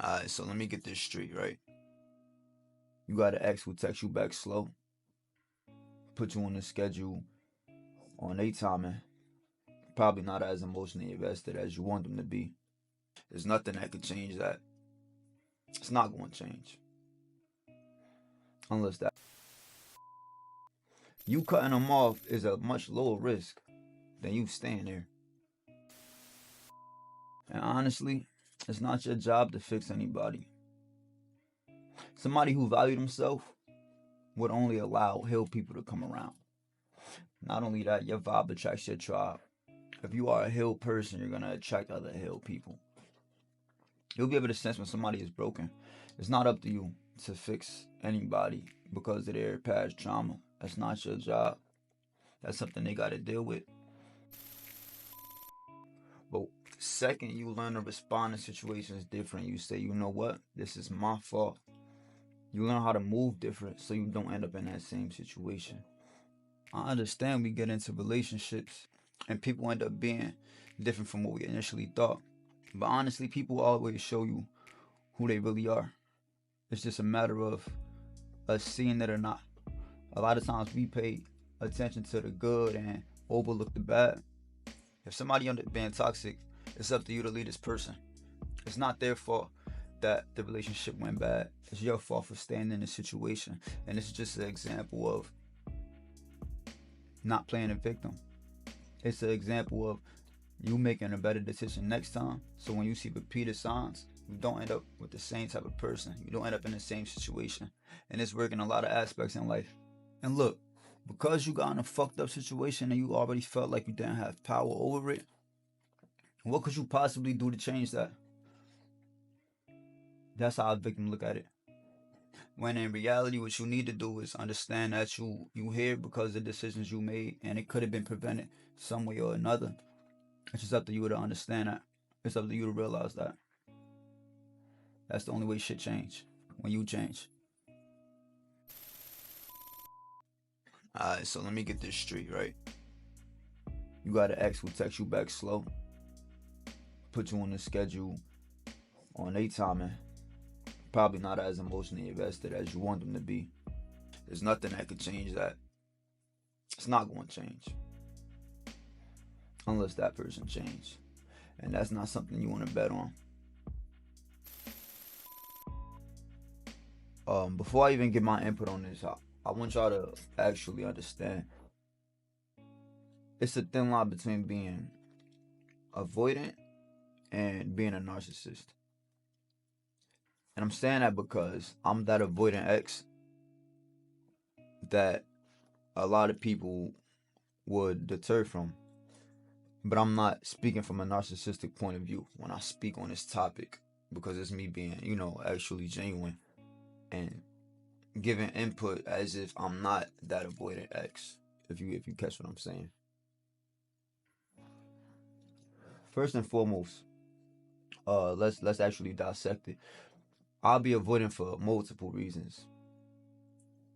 Alright, so let me get this straight, right? You got an ex who texts you back slow, put you on the schedule on their timing, probably not as emotionally invested as you want them to be. There's nothing that could change that. It's not going to change. Unless that. You cutting them off is a much lower risk than you staying there. And honestly, it's not your job to fix anybody. Somebody who valued himself would only allow healed people to come around. Not only that, your vibe attracts your tribe. If you are a healed person, you're gonna attract other healed people. You'll be able to sense when somebody is broken. It's not up to you to fix anybody because of their past trauma. That's not your job. That's something they gotta deal with. But the second you learn to respond to situations different, you say, you know what, this is my fault. You learn how to move different so you don't end up in that same situation. I understand we get into relationships and people end up being different from what we initially thought. But honestly, people always show you who they really are. It's just a matter of us seeing it or not. A lot of times we pay attention to the good and overlook the bad. If somebody ends up being toxic, it's up to you to lead this person. It's not their fault that the relationship went bad. It's your fault for staying in the situation. And this is just an example of not playing a victim. It's an example of you making a better decision next time. So when you see repeated signs, you don't end up with the same type of person. You don't end up in the same situation. And it's working a lot of aspects in life. And look, because you got in a fucked up situation and you already felt like you didn't have power over it, what could you possibly do to change that? That's how a victim look at it. When in reality, what you need to do is understand that you here because of the decisions you made, and it could have been prevented some way or another. It's just up to you to understand that. It's up to you to realize that. That's the only way shit change. When you change. Alright, so let me get this straight, right? You got an ex who texts you back slow, put you on the schedule on their timing, probably not as emotionally invested as you want them to be. There's nothing that could change that. It's not going to change. Unless that person changes. And that's not something you want to bet on. Before I even get my input on this, I want y'all to actually understand. It's a thin line between being avoidant and being a narcissist. And I'm saying that because I'm that avoidant ex that a lot of people would deter from. But I'm not speaking from a narcissistic point of view when I speak on this topic, because it's me being, actually genuine and giving input as if I'm not that avoidant ex. If you catch what I'm saying. First and foremost, let's actually dissect it. I'll be avoiding for multiple reasons.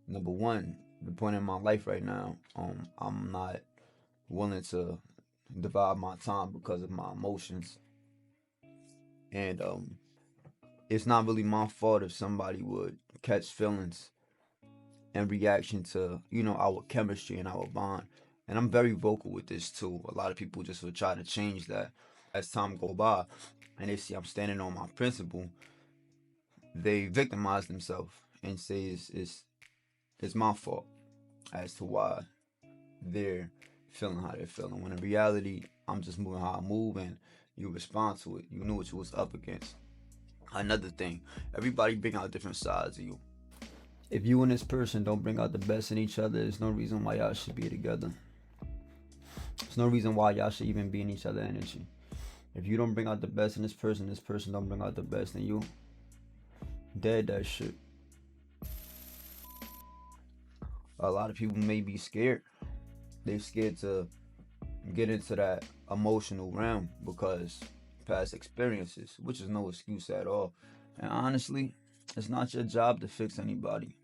Number one, the point in my life right now, I'm not willing to divide my time because of my emotions. And it's not really my fault if somebody would catch feelings in reaction to, our chemistry and our bond. And I'm very vocal with this too. A lot of people just will try to change that as time go by and they see I'm standing on my principle. They victimize themselves and say it's my fault as to why they're feeling how they're feeling. When in reality, I'm just moving how I move and you respond to it. You knew what you was up against. Another thing, everybody bring out different sides of you. If you and this person don't bring out the best in each other, there's no reason why y'all should be together. There's no reason why y'all should even be in each other's energy. If you don't bring out the best in this person don't bring out the best in you, dead that shit. A lot of people may be scared. They're scared to get into that emotional realm because past experiences, which is no excuse at all. And honestly, it's not your job to fix anybody.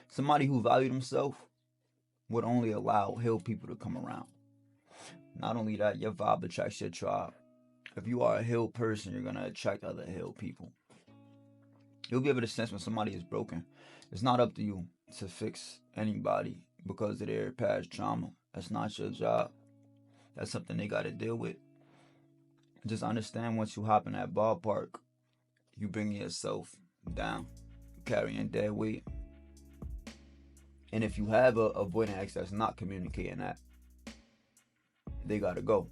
Somebody who valued himself would only allow healed people to come around. Not only that, your vibe attracts your tribe. If you are a healed person, you're gonna attract other healed people. You'll be able to sense when somebody is broken. It's not up to you to fix anybody because of their past trauma. That's not your job. That's something they gotta deal with. Just understand once you hop in that ballpark, you bring yourself down, carrying dead weight. And if you have a avoidant ex that's not communicating that, they gotta go.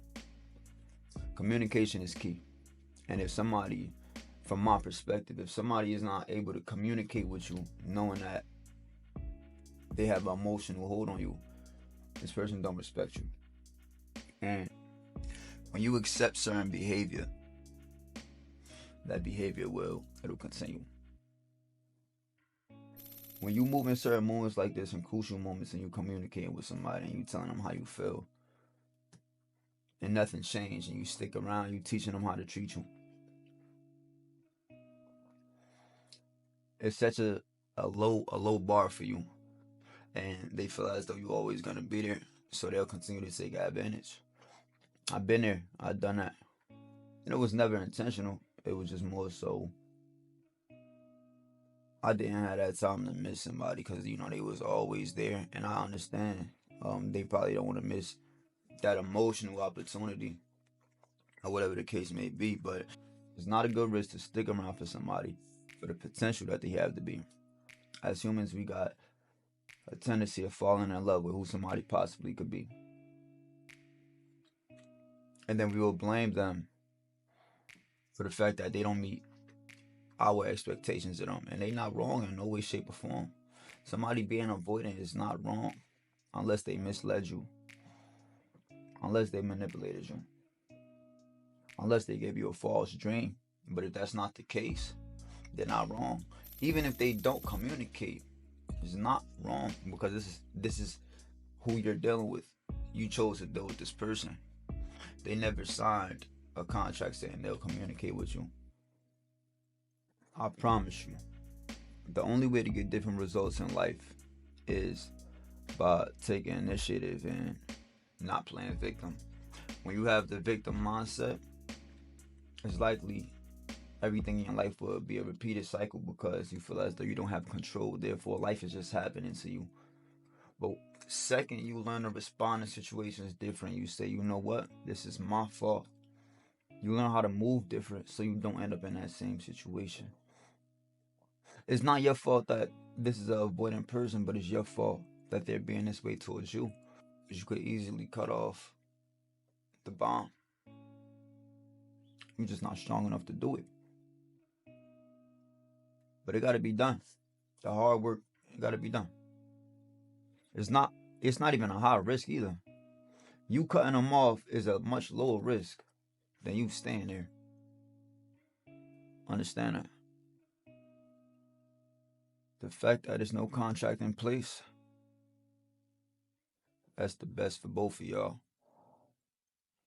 Communication is key. And if somebody, from my perspective, if somebody is not able to communicate with you, knowing that they have an emotional hold on you, this person don't respect you. And when you accept certain behavior, that behavior it'll continue. When you move in certain moments like this, in crucial moments, and you communicating with somebody and you telling them how you feel, and nothing changed, and you stick around, you teaching them how to treat you, it's such a low bar for you, and they feel as though you're always gonna be there, so they'll continue to take advantage. I've been there, I've done that, and it was never intentional. It was just more so I didn't have that time to miss somebody because they was always there, and I understand. They probably don't want to miss that emotional opportunity or whatever the case may be, but it's not a good risk to stick around for somebody for the potential that they have to be. As humans, we got a tendency of falling in love with who somebody possibly could be, and then we will blame them for the fact that they don't meet our expectations of them, and they not wrong in no way, shape, or form. Somebody being avoidant is not wrong unless they misled you, unless they manipulated you, unless they gave you a false dream. But if that's not the case, they're not wrong. Even if they don't communicate, it's not wrong because this is who you're dealing with. You chose to deal with this person. They never signed a contract saying they'll communicate with you. I promise you, the only way to get different results in life is by taking initiative and not playing victim. When you have the victim mindset, it's likely everything in your life will be a repeated cycle because you feel as though you don't have control. Therefore, life is just happening to you. But second, you learn to respond to situations different. You say, you know what? This is my fault. You learn how to move different so you don't end up in that same situation. It's not your fault that this is an avoidant person, but it's your fault that they're being this way towards you. Because you could easily cut off the bond. You're just not strong enough to do it. But it got to be done. The hard work, it got to be done. It's not even a high risk either. You cutting them off is a much lower risk than you staying there. Understand that? The fact that there's no contract in place, that's the best for both of y'all.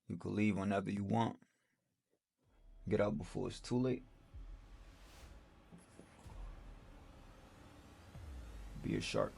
You can leave whenever you want. Get out before it's too late. Be a shark.